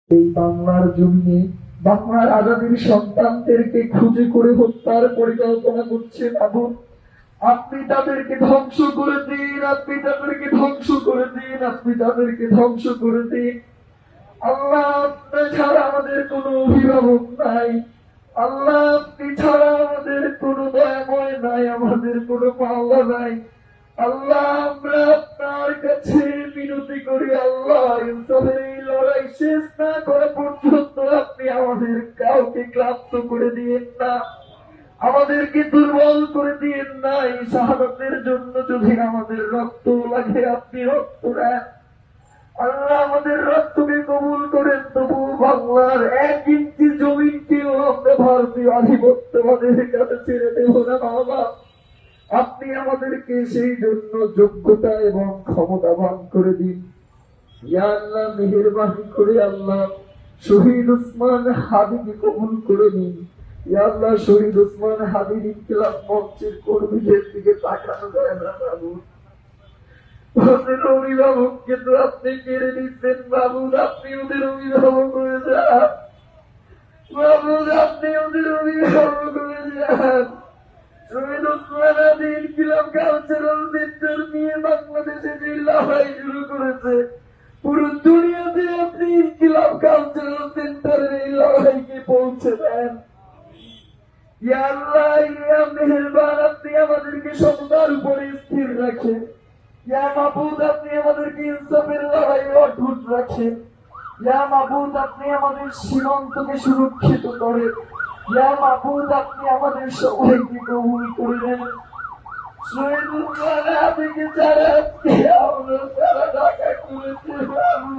এই বাংলার জমিনে বাংলার আজাদের সন্তানদেরকে খুঁজে করে হত্যার পরিকল্পনা করছে আগুন। আপনি তাদেরকে ধ্বংস করে দিন, আপনি তাদেরকে ধ্বংস করে দিন, আপনি তাদেরকে ধ্বংস করে দিন। আল্লাহ, আপনি ছাড়া আমাদের কোনো অভিভাবক নাই। আল্লাহ, আপনি ছাড়া আমাদের কোনো দয়াময় নাই, আমাদের কোনো পাওয়া নাই। আল্লাহ, আমরা আপনার কাছে বিনতি করি, আল্লাহ ইনসাফের এই লড়াই শেষ না করা পর্যন্ত আপনি আমাদের কাউকে ক্লান্ত করে দিয়েন না, আমাদেরকে দুর্বল করে দিয়েন না। এই শাহাদাতের জন্য যদি আমাদের রক্ত লাগে আপনি রক্ত দেন। আল্লাহ, আমাদের রক্তকে কবুল করেন, তবু বাংলার 1 ইঞ্চি জমিনকেও আমরা ভারতীয় আধিপত্যবাদের কাছে ছেড়ে দেব না বাবা। আপনি আমাদেরকে সেই জন্য যোগ্যতা এবং ক্ষমতাবান করে দিন। ইয়া আল্লাহ, মেহেরবানি করে আল্লাহ শহীদ ওসমান হাদিকে কবুল করে নিন। ইয়া আল্লাহ, শহীদ ওসমান হাদির ইনকিলাব মঞ্চের কর্মীদের দিকে তাকানো যায় না বাবু। ওদের অভিভাবককে তো আপনি কেড়ে নিচ্ছেন বাবু, আপনি ওদের অভিভাবক হয়ে যান বাবু, আপনি ওদের অভিভাবক হয়ে যান। শহীদ ওসমান হাদি ইনকিলাব কালচারাল সেন্টার নিয়ে বাংলাদেশে যে লড়াই শুরু করেছে, পুরো দুনিয়াতে আপনি ইনকিলাব কালচারাল সেন্টারের এই লড়াইকে পৌঁছে দেন। ইয়া আল্লাহ, ইয়া মেহেরবান, আপনি আমাদেরকে সততার উপরে স্থির রাখেন। ইয়া মাবুদ, আপনি আমাদেরকে ইনসাফের লড়াইয়ে অটুট রাখেন। ইয়া মাবুদ, আপনি আমাদের সীমান্তকে সুরক্ষিত করেন। ইয়া মাবুদ, আপনি আমাদের সবাইকে কবুল করে নেন। শহীদ ওসমান হাদিকে ছাড়া আজকে আমরা সারা ঢাকা করেছে বাবু।